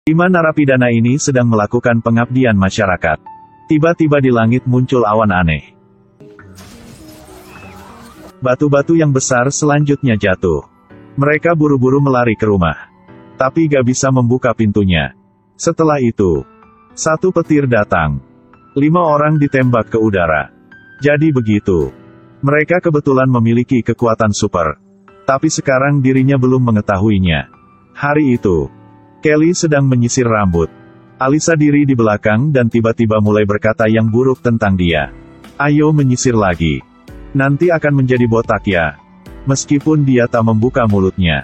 5 narapidana ini sedang melakukan pengabdian masyarakat. Tiba-tiba di langit muncul awan aneh. Batu-batu yang besar selanjutnya jatuh. Mereka buru-buru melari ke rumah. Tapi gak bisa membuka pintunya. Setelah itu, satu petir datang. 5 orang ditembak ke udara. Jadi begitu. Mereka kebetulan memiliki kekuatan super. Tapi sekarang dirinya belum mengetahuinya. Hari itu, Kelly sedang menyisir rambut. Alisa diri di belakang dan tiba-tiba mulai berkata yang buruk tentang dia. Ayo menyisir lagi. Nanti akan menjadi botak ya. Meskipun dia tak membuka mulutnya.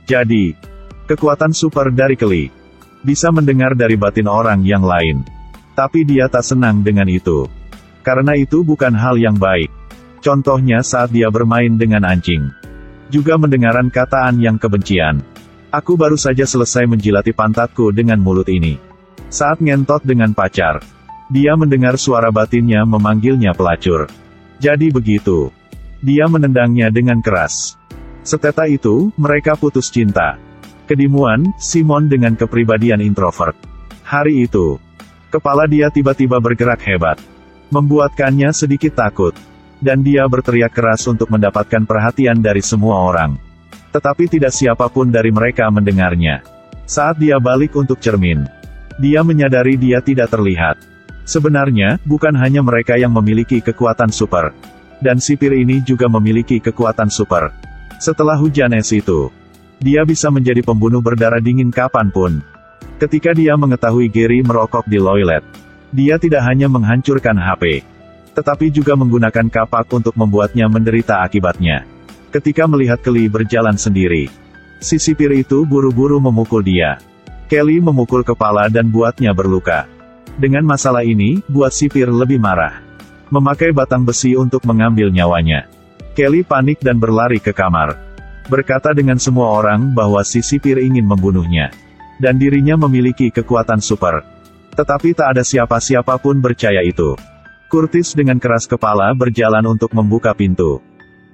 Jadi, kekuatan super dari Kelly bisa mendengar dari batin orang yang lain. Tapi dia tak senang dengan itu. Karena itu bukan hal yang baik. Contohnya saat dia bermain dengan anjing. Juga mendengaran kataan yang kebencian. Aku baru saja selesai menjilati pantatku dengan mulut ini. Saat ngentot dengan pacar, dia mendengar suara batinnya memanggilnya pelacur. Jadi begitu. Dia menendangnya dengan keras. Setelah itu, mereka putus cinta. Kedimuan, Simon dengan kepribadian introvert. Hari itu, kepala dia tiba-tiba bergerak hebat. Membuatkannya sedikit takut. Dan dia berteriak keras untuk mendapatkan perhatian dari semua orang. Tetapi tidak siapapun dari mereka mendengarnya. Saat dia balik untuk cermin, dia menyadari dia tidak terlihat. Sebenarnya, bukan hanya mereka yang memiliki kekuatan super. Dan sipir ini juga memiliki kekuatan super. Setelah hujan es itu, dia bisa menjadi pembunuh berdarah dingin kapanpun. Ketika dia mengetahui Gary merokok di toilet, dia tidak hanya menghancurkan HP, tetapi juga menggunakan kapak untuk membuatnya menderita akibatnya. Ketika melihat Kelly berjalan sendiri, si sipir itu buru-buru memukul dia. Kelly memukul kepala dan buatnya berluka. Dengan masalah ini, buat sipir lebih marah. Memakai batang besi untuk mengambil nyawanya. Kelly panik dan berlari ke kamar. Berkata dengan semua orang bahwa si sipir ingin membunuhnya. Dan dirinya memiliki kekuatan super. Tetapi tak ada siapa-siapa pun percaya itu. Curtis dengan keras kepala berjalan untuk membuka pintu.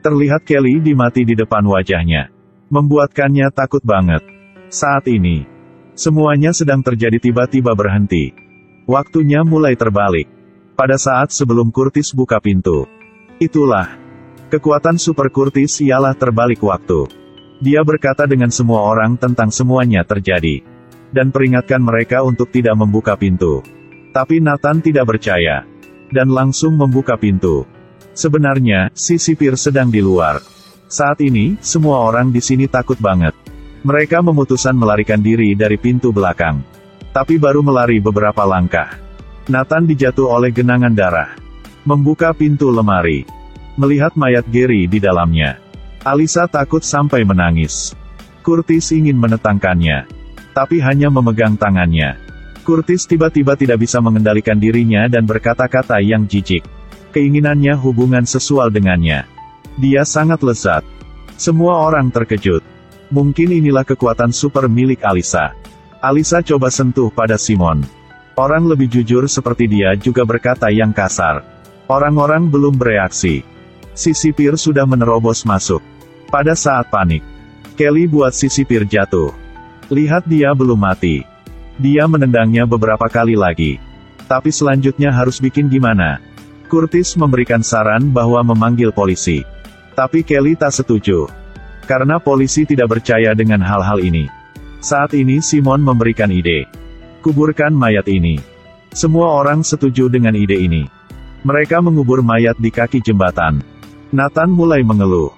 Terlihat Kelly dimati di depan wajahnya. Membuatkannya takut banget. Saat ini, semuanya sedang terjadi tiba-tiba berhenti. Waktunya mulai terbalik. Pada saat sebelum Curtis buka pintu. Itulah. Kekuatan super Curtis ialah terbalik waktu. Dia berkata dengan semua orang tentang semuanya terjadi. Dan peringatkan mereka untuk tidak membuka pintu. Tapi Nathan tidak percaya. Dan langsung membuka pintu. Sebenarnya, si sipir sedang di luar. Saat ini, semua orang di sini takut banget. Mereka memutuskan melarikan diri dari pintu belakang. Tapi baru melari beberapa langkah. Nathan dijatuh oleh genangan darah. Membuka pintu lemari. Melihat mayat Gary di dalamnya. Alisa takut sampai menangis. Curtis ingin menetangkannya. Tapi hanya memegang tangannya. Curtis tiba-tiba tidak bisa mengendalikan dirinya dan berkata-kata yang jijik. Keinginannya hubungan seksual dengannya. Dia sangat lezat. Semua orang terkejut. Mungkin inilah kekuatan super milik Alisa. Alisa coba sentuh pada Simon. Orang lebih jujur seperti dia juga berkata yang kasar. Orang-orang belum bereaksi. Si sipir sudah menerobos masuk. Pada saat panik, Kelly buat si sipir jatuh. Lihat dia belum mati. Dia menendangnya beberapa kali lagi. Tapi selanjutnya harus bikin gimana? Curtis memberikan saran bahwa memanggil polisi. Tapi Kelly tak setuju. Karena polisi tidak percaya dengan hal-hal ini. Saat ini Simon memberikan ide. Kuburkan mayat ini. Semua orang setuju dengan ide ini. Mereka mengubur mayat di kaki jembatan. Nathan mulai mengeluh.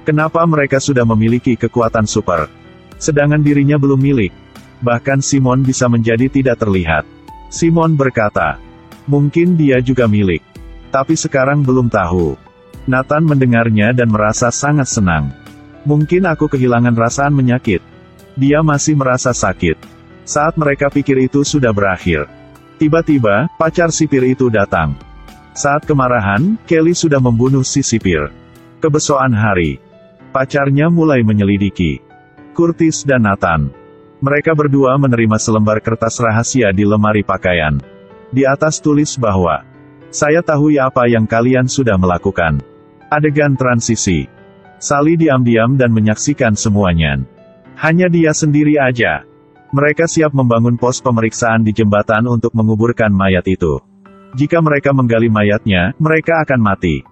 Kenapa mereka sudah memiliki kekuatan super? Sedangkan dirinya belum milik. Bahkan Simon bisa menjadi tidak terlihat. Simon berkata, mungkin dia juga milik. Tapi sekarang belum tahu. Nathan mendengarnya dan merasa sangat senang. Mungkin aku kehilangan perasaan menyakit. Dia masih merasa sakit. Saat mereka pikir itu sudah berakhir. Tiba-tiba, pacar sipir itu datang. Saat kemarahan, Kelly sudah membunuh si sipir. Kebesokan hari, pacarnya mulai menyelidiki Curtis dan Nathan. Mereka berdua menerima selembar kertas rahasia di lemari pakaian. Di atas tulis bahwa, saya tahu apa yang kalian sudah melakukan. Adegan transisi. Sally diam-diam dan menyaksikan semuanya. Hanya dia sendiri aja. Mereka siap membangun pos pemeriksaan di jembatan untuk menguburkan mayat itu. Jika mereka menggali mayatnya, mereka akan mati.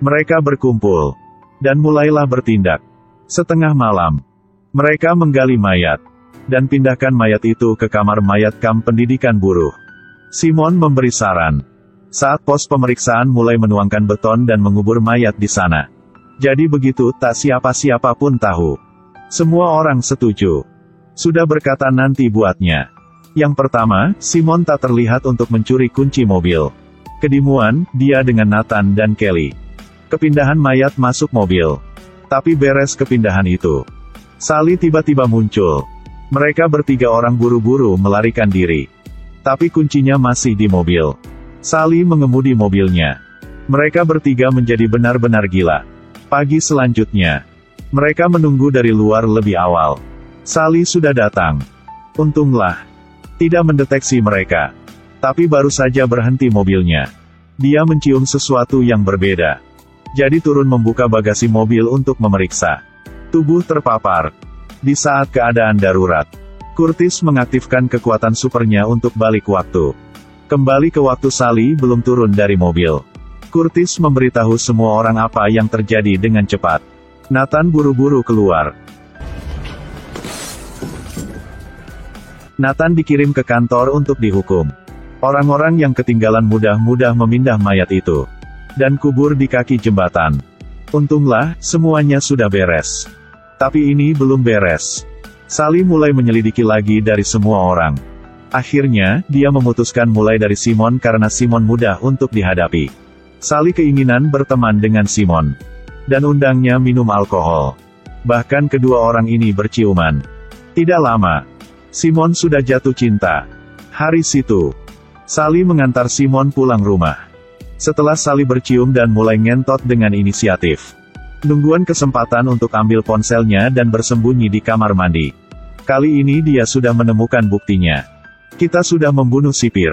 Mereka berkumpul dan mulailah bertindak. Setengah malam, mereka menggali mayat dan pindahkan mayat itu ke kamar mayat kamp pendidikan buruh. Simon memberi saran. Saat pos pemeriksaan mulai menuangkan beton dan mengubur mayat di sana. Jadi begitu, tak siapa-siapa pun tahu. Semua orang setuju. Sudah berkata nanti buatnya. Yang pertama, Simon tak terlihat untuk mencuri kunci mobil. Kedimuan, dia dengan Nathan dan Kelly. Kepindahan mayat masuk mobil. Tapi beres kepindahan itu, Sally tiba-tiba muncul. Mereka bertiga orang buru-buru melarikan diri. Tapi kuncinya masih di mobil. Sally mengemudi mobilnya. Mereka bertiga menjadi benar-benar gila. Pagi selanjutnya, mereka menunggu dari luar lebih awal. Sally sudah datang. Untunglah, tidak mendeteksi mereka. Tapi baru saja berhenti mobilnya, dia mencium sesuatu yang berbeda. Jadi turun membuka bagasi mobil untuk memeriksa. Tubuh terpapar. Di saat keadaan darurat, Curtis mengaktifkan kekuatan supernya untuk balik waktu. Kembali ke waktu Sally belum turun dari mobil. Curtis memberitahu semua orang apa yang terjadi dengan cepat. Nathan buru-buru keluar. Nathan dikirim ke kantor untuk dihukum. Orang-orang yang ketinggalan mudah-mudah memindah mayat itu dan kubur di kaki jembatan. Untunglah, semuanya sudah beres. Tapi ini belum beres. Sally mulai menyelidiki lagi dari semua orang. Akhirnya, dia memutuskan mulai dari Simon karena Simon mudah untuk dihadapi. Sally keinginan berteman dengan Simon dan undangnya minum alkohol. Bahkan kedua orang ini berciuman. Tidak lama, Simon sudah jatuh cinta. Hari situ, Sally mengantar Simon pulang rumah. Setelah Sally bercium dan mulai ngentot dengan inisiatif, nungguan kesempatan untuk ambil ponselnya dan bersembunyi di kamar mandi. Kali ini dia sudah menemukan buktinya. Kita sudah membunuh sipir.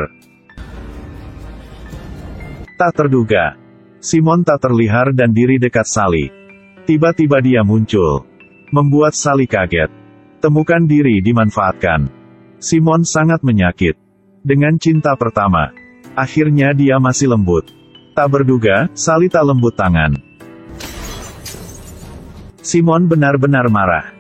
Tak terduga, Simon tak terlihat dan diri dekat Sally. Tiba-tiba dia muncul, membuat Sally kaget. Temukan diri dimanfaatkan. Simon sangat menyakit. Dengan cinta pertama, akhirnya dia masih lembut. Tak berduga, Sally tak lembut tangan. Simon benar-benar marah.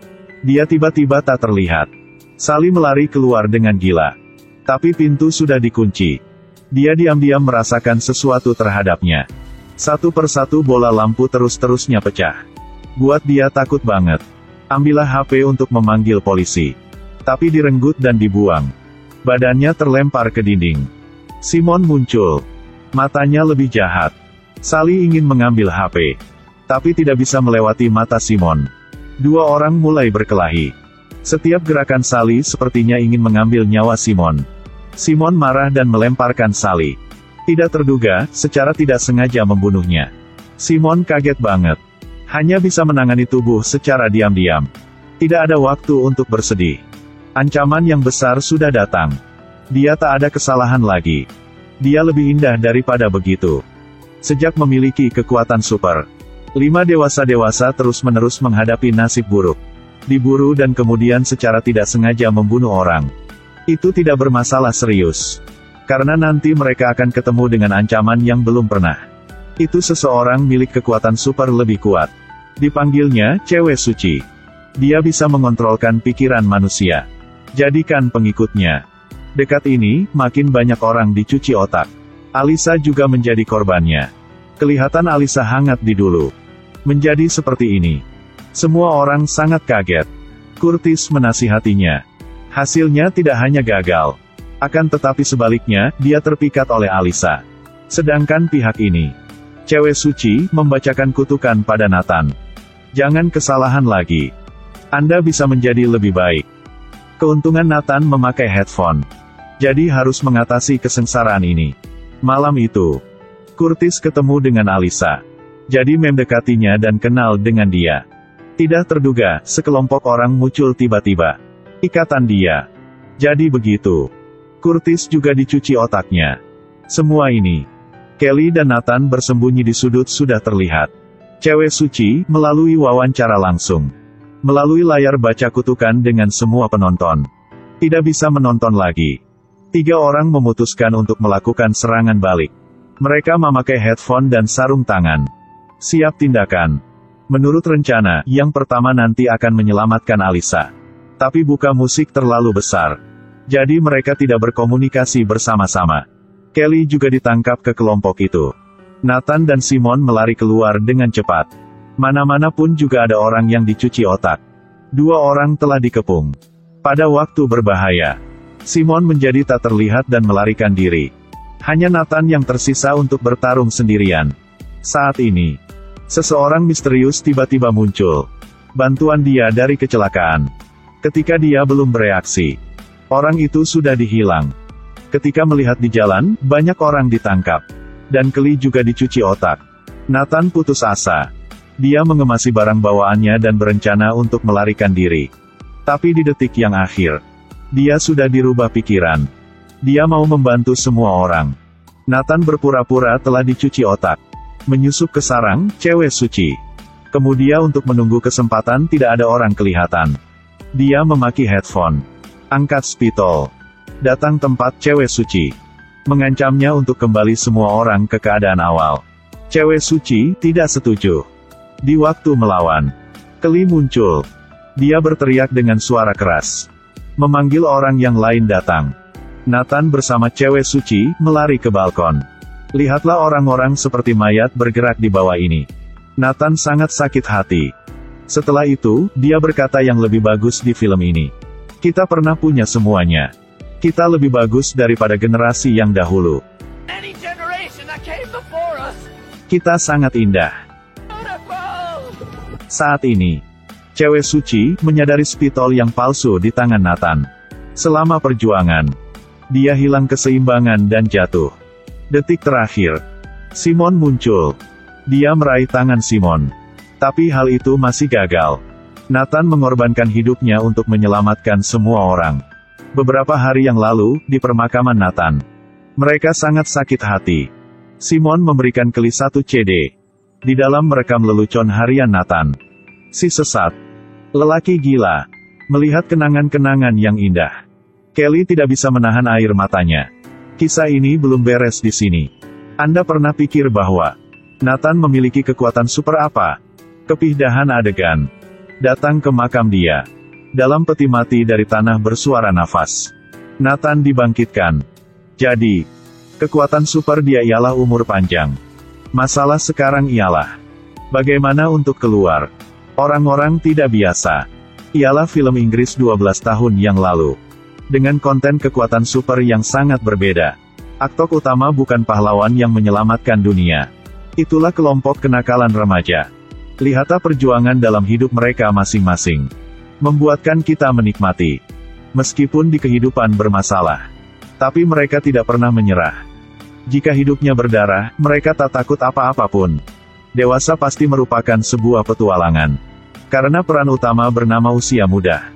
Dia tiba-tiba tak terlihat. Sally melari keluar dengan gila. Tapi pintu sudah dikunci. Dia diam-diam merasakan sesuatu terhadapnya. Satu persatu bola lampu terus-terusnya pecah. Buat dia takut banget. Ambillah HP untuk memanggil polisi. Tapi direnggut dan dibuang. Badannya terlempar ke dinding. Simon muncul. Matanya lebih jahat. Sally ingin mengambil HP. Tapi tidak bisa melewati mata Simon. Dua orang mulai berkelahi. Setiap gerakan Sally sepertinya ingin mengambil nyawa Simon. Simon marah dan melemparkan Sally. Tidak terduga, secara tidak sengaja membunuhnya. Simon kaget banget. Hanya bisa menangani tubuh secara diam-diam. Tidak ada waktu untuk bersedih. Ancaman yang besar sudah datang. Dia tak ada kesalahan lagi. Dia lebih indah daripada begitu. Sejak memiliki kekuatan super, 5 dewasa-dewasa terus-menerus menghadapi nasib buruk. Diburu dan kemudian secara tidak sengaja membunuh orang. Itu tidak bermasalah serius. Karena nanti mereka akan ketemu dengan ancaman yang belum pernah. Itu seseorang milik kekuatan super lebih kuat. Dipanggilnya, cewek suci. Dia bisa mengontrolkan pikiran manusia. Jadikan pengikutnya. Dekat ini, makin banyak orang dicuci otak. Alisa juga menjadi korbannya. Kelihatan Alisa hangat di dulu. Menjadi seperti ini. Semua orang sangat kaget. Curtis menasihatinya. Hasilnya tidak hanya gagal. Akan tetapi sebaliknya, dia terpikat oleh Alisa. Sedangkan pihak ini, cewek suci, membacakan kutukan pada Nathan. Jangan kesalahan lagi. Anda bisa menjadi lebih baik. Keuntungan Nathan memakai headphone. Jadi harus mengatasi kesengsaraan ini. Malam itu, Curtis ketemu dengan Alisa. Jadi mendekatinya dan kenal dengan dia. Tidak terduga, sekelompok orang muncul tiba-tiba. Ikatan dia. Jadi begitu. Curtis juga dicuci otaknya. Semua ini, Kelly dan Nathan bersembunyi di sudut sudah terlihat. Cewek suci, melalui wawancara langsung. Melalui layar baca kutukan dengan semua penonton. Tidak bisa menonton lagi. 3 orang memutuskan untuk melakukan serangan balik. Mereka memakai headphone dan sarung tangan. Siap tindakan. Menurut rencana, yang pertama nanti akan menyelamatkan Alisa. Tapi buka musik terlalu besar. Jadi mereka tidak berkomunikasi bersama-sama. Kelly juga ditangkap ke kelompok itu. Nathan dan Simon melari keluar dengan cepat. Mana-mana pun juga ada orang yang dicuci otak. 2 orang telah dikepung. Pada waktu berbahaya, Simon menjadi tak terlihat dan melarikan diri. Hanya Nathan yang tersisa untuk bertarung sendirian. Saat ini, seseorang misterius tiba-tiba muncul. Bantuan dia dari kecelakaan. Ketika dia belum bereaksi, orang itu sudah dihilang. Ketika melihat di jalan, banyak orang ditangkap. Dan Kelly juga dicuci otak. Nathan putus asa. Dia mengemasi barang bawaannya dan berencana untuk melarikan diri. Tapi di detik yang akhir, dia sudah dirubah pikiran. Dia mau membantu semua orang. Nathan berpura-pura telah dicuci otak. Menyusup ke sarang, cewek suci. Kemudian untuk menunggu kesempatan tidak ada orang kelihatan. Dia memaki headphone. Angkat spitol. Datang tempat cewek suci. Mengancamnya untuk kembali semua orang ke keadaan awal. Cewek suci tidak setuju. Di waktu melawan, Kelly muncul. Dia berteriak dengan suara keras. Memanggil orang yang lain datang. Nathan bersama cewek suci, melari ke balkon. Lihatlah orang-orang seperti mayat bergerak di bawah ini. Nathan sangat sakit hati. Setelah itu, dia berkata yang lebih bagus di film ini. Kita pernah punya semuanya. Kita lebih bagus daripada generasi yang dahulu. Kita sangat indah. Saat ini, cewek suci menyadari spitol yang palsu di tangan Nathan. Selama perjuangan, dia hilang keseimbangan dan jatuh. Detik terakhir, Simon muncul. Dia meraih tangan Simon. Tapi hal itu masih gagal. Nathan mengorbankan hidupnya untuk menyelamatkan semua orang. Beberapa hari yang lalu, di permakaman Nathan, mereka sangat sakit hati. Simon memberikan Kelly 1 CD. Di dalam merekam lelucon harian Nathan. Si sesat. Lelaki gila. Melihat kenangan-kenangan yang indah, Kelly tidak bisa menahan air matanya. Kisah ini belum beres di sini. Anda pernah pikir bahwa Nathan memiliki kekuatan super apa? Kepindahan adegan. Datang ke makam dia. Dalam peti mati dari tanah bersuara nafas. Nathan dibangkitkan. Jadi, kekuatan super dia ialah umur panjang. Masalah sekarang ialah bagaimana untuk keluar. Orang-orang tidak biasa. Ialah film Inggris 12 tahun yang lalu. Dengan konten kekuatan super yang sangat berbeda. Aktor utama bukan pahlawan yang menyelamatkan dunia. Itulah kelompok kenakalan remaja. Lihatlah perjuangan dalam hidup mereka masing-masing. Membuatkan kita menikmati. Meskipun di kehidupan bermasalah. Tapi mereka tidak pernah menyerah. Jika hidupnya berdarah, mereka tak takut apa-apapun. Dewasa pasti merupakan sebuah petualangan. Karena peran utama bernama usia muda.